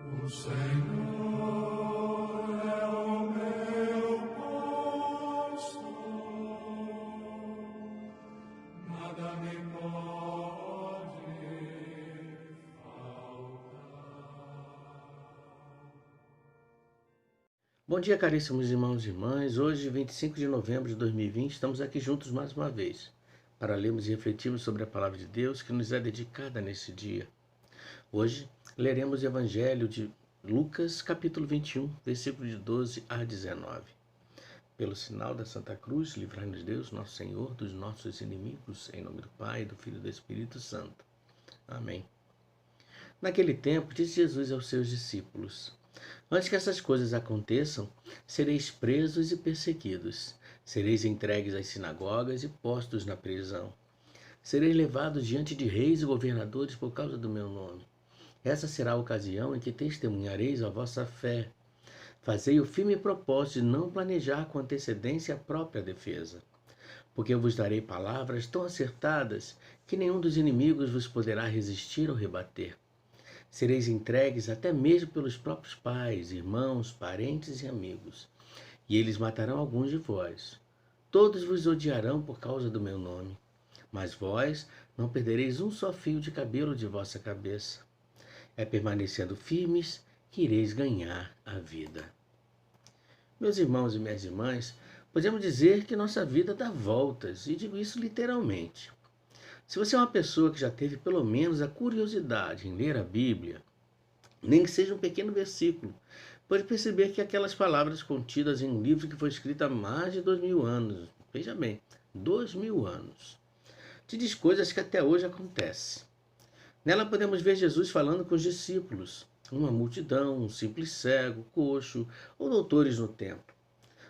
O Senhor é o meu pastor, nada me pode faltar. Bom dia, caríssimos irmãos e irmãs. Hoje, 25 de novembro de 2020, estamos aqui juntos mais uma vez para lermos e refletirmos sobre a palavra de Deus que nos é dedicada nesse dia. Hoje, leremos o Evangelho de Lucas, capítulo 21, versículo de 12 a 19. Pelo sinal da Santa Cruz, livrai-nos Deus, nosso Senhor, dos nossos inimigos, em nome do Pai, do Filho e do Espírito Santo. Amém. Naquele tempo, disse Jesus aos seus discípulos: Antes que essas coisas aconteçam, sereis presos e perseguidos, sereis entregues às sinagogas e postos na prisão. Sereis levados diante de reis e governadores por causa do meu nome. Essa será a ocasião em que testemunhareis a vossa fé. Fazei o firme propósito de não planejar com antecedência a própria defesa, porque eu vos darei palavras tão acertadas que nenhum dos inimigos vos poderá resistir ou rebater. Sereis entregues até mesmo pelos próprios pais, irmãos, parentes e amigos, e eles matarão alguns de vós. Todos vos odiarão por causa do meu nome, mas vós não perdereis um só fio de cabelo de vossa cabeça. É permanecendo firmes que ireis ganhar a vida. Meus irmãos e minhas irmãs, podemos dizer que nossa vida dá voltas, e digo isso literalmente. Se você é uma pessoa que já teve pelo menos a curiosidade em ler a Bíblia, nem que seja um pequeno versículo, pode perceber que aquelas palavras contidas em um livro que foi escrito há mais de 2000 anos, veja bem, 2000 anos, te diz coisas que até hoje acontecem. Nela podemos ver Jesus falando com os discípulos, uma multidão, um simples cego, coxo ou doutores no templo.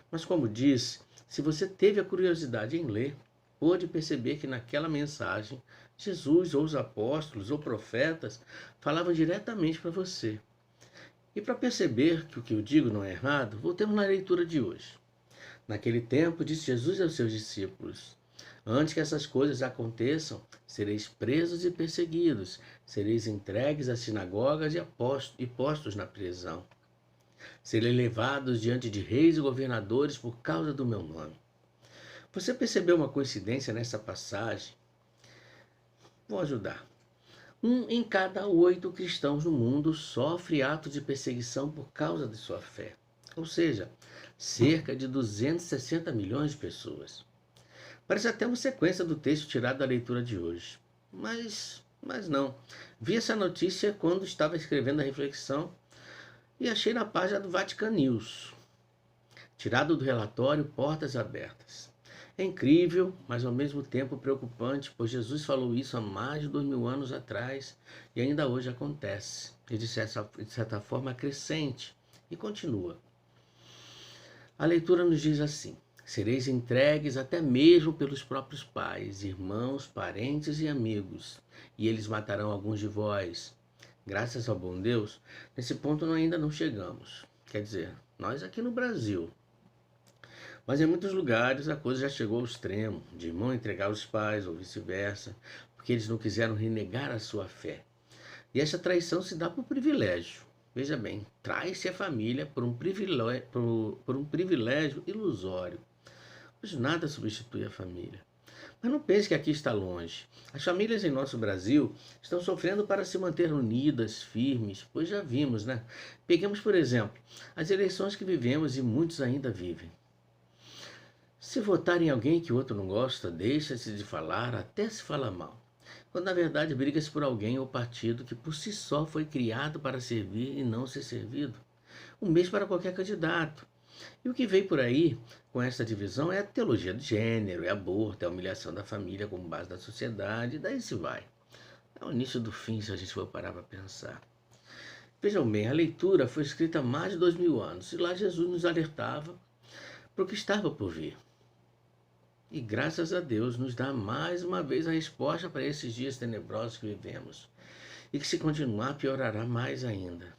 Mas como disse, se você teve a curiosidade em ler, pôde perceber que naquela mensagem, Jesus ou os apóstolos ou profetas falavam diretamente para você. E para perceber que o que eu digo não é errado, voltemos na leitura de hoje. Naquele tempo, disse Jesus aos seus discípulos: Antes que essas coisas aconteçam, sereis presos e perseguidos, sereis entregues às sinagogas e postos na prisão. Sereis levados diante de reis e governadores por causa do meu nome. Você percebeu uma coincidência nessa passagem? Vou ajudar. 1 em cada 8 cristãos no mundo sofre atos de perseguição por causa de sua fé. Ou seja, cerca de 260 milhões de pessoas. Parece até uma sequência do texto tirado da leitura de hoje. Mas não. Vi essa notícia quando estava escrevendo a reflexão e achei na página do Vatican News, tirado do relatório Portas Abertas. É incrível, mas ao mesmo tempo preocupante, pois Jesus falou isso há mais de 2000 anos atrás e ainda hoje acontece. E de certa forma crescente e continua. A leitura nos diz assim: Sereis entregues até mesmo pelos próprios pais, irmãos, parentes e amigos, e eles matarão alguns de vós. Graças ao bom Deus, nesse ponto nós ainda não chegamos. Quer dizer, nós aqui no Brasil. Mas em muitos lugares a coisa já chegou ao extremo, de irmão entregar os pais ou vice-versa, porque eles não quiseram renegar a sua fé. E essa traição se dá por privilégio. Veja bem, trai-se a família por um privilégio ilusório. Pois nada substitui a família. Mas não pense que aqui está longe. As famílias em nosso Brasil estão sofrendo para se manter unidas, firmes, pois já vimos, né? Peguemos, por exemplo, as eleições que vivemos e muitos ainda vivem. Se votar em alguém que o outro não gosta, deixa-se de falar, até se fala mal. Quando na verdade briga-se por alguém ou partido que por si só foi criado para servir e não ser servido. O mesmo para qualquer candidato. E o que veio por aí com essa divisão é a teologia do gênero, é aborto, é a humilhação da família como base da sociedade, e daí se vai. É o início do fim se a gente for parar para pensar. Vejam bem, a leitura foi escrita há mais de 2000 anos, e lá Jesus nos alertava para o que estava por vir. E graças a Deus nos dá mais uma vez a resposta para esses dias tenebrosos que vivemos. E que se continuar piorará mais ainda.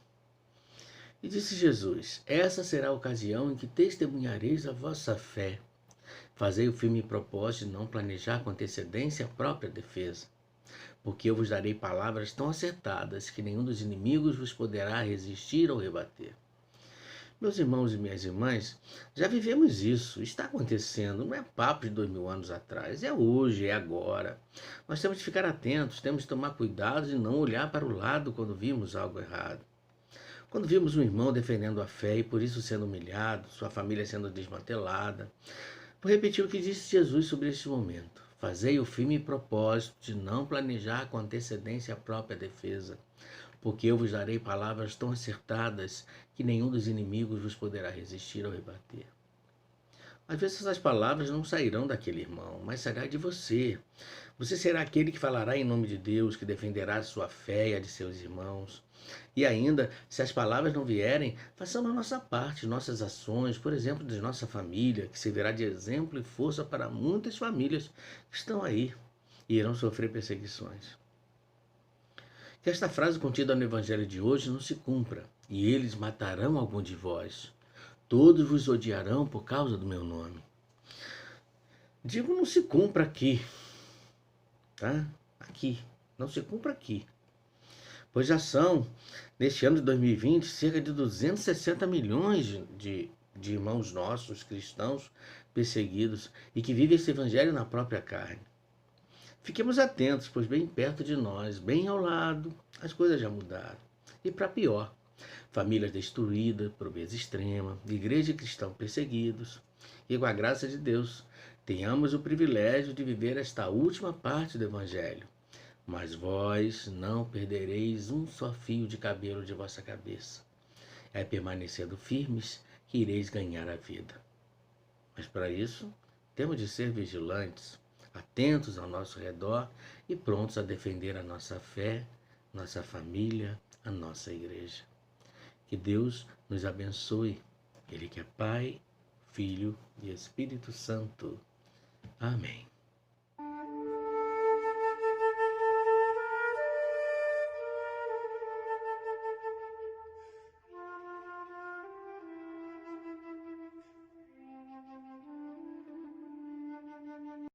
E disse Jesus: Essa será a ocasião em que testemunhareis a vossa fé. Fazei o firme propósito de não planejar com antecedência a própria defesa. porque eu vos darei palavras tão acertadas que nenhum dos inimigos vos poderá resistir ou rebater. Meus irmãos e minhas irmãs, já vivemos isso, está acontecendo, não é papo de 2000 anos atrás, é hoje, é agora. Nós temos que ficar atentos, temos que tomar cuidado e não olhar para o lado quando vimos algo errado. Quando vimos um irmão defendendo a fé e por isso sendo humilhado, sua família sendo desmantelada, vou repetir o que disse Jesus sobre este momento. Fazei o firme propósito de não planejar com antecedência a própria defesa, porque eu vos darei palavras tão acertadas que nenhum dos inimigos vos poderá resistir ou rebater. Às vezes essas palavras não sairão daquele irmão, mas sairá de você. Você será aquele que falará em nome de Deus, que defenderá a sua fé e a de seus irmãos. E ainda, se as palavras não vierem, façamos a nossa parte, nossas ações, por exemplo, de nossa família, que servirá de exemplo e força para muitas famílias que estão aí e irão sofrer perseguições. Que esta frase contida no Evangelho de hoje não se cumpra, e eles matarão algum de vós. Todos vos odiarão por causa do meu nome. Digo, não se cumpra aqui, tá? Aqui, não se cumpra aqui. Pois já são, neste ano de 2020, cerca de 260 milhões de irmãos nossos, cristãos, perseguidos e que vivem esse evangelho na própria carne. Fiquemos atentos, pois bem perto de nós, bem ao lado, as coisas já mudaram. E para pior, famílias destruídas, pobreza extrema, igreja e cristãos perseguidos. E com a graça de Deus, tenhamos o privilégio de viver esta última parte do evangelho. Mas vós não perdereis um só fio de cabelo de vossa cabeça. É permanecendo firmes que ireis ganhar a vida. Mas para isso, temos de ser vigilantes, atentos ao nosso redor e prontos a defender a nossa fé, nossa família, a nossa igreja. Que Deus nos abençoe. Ele que é Pai, Filho e Espírito Santo. Amém.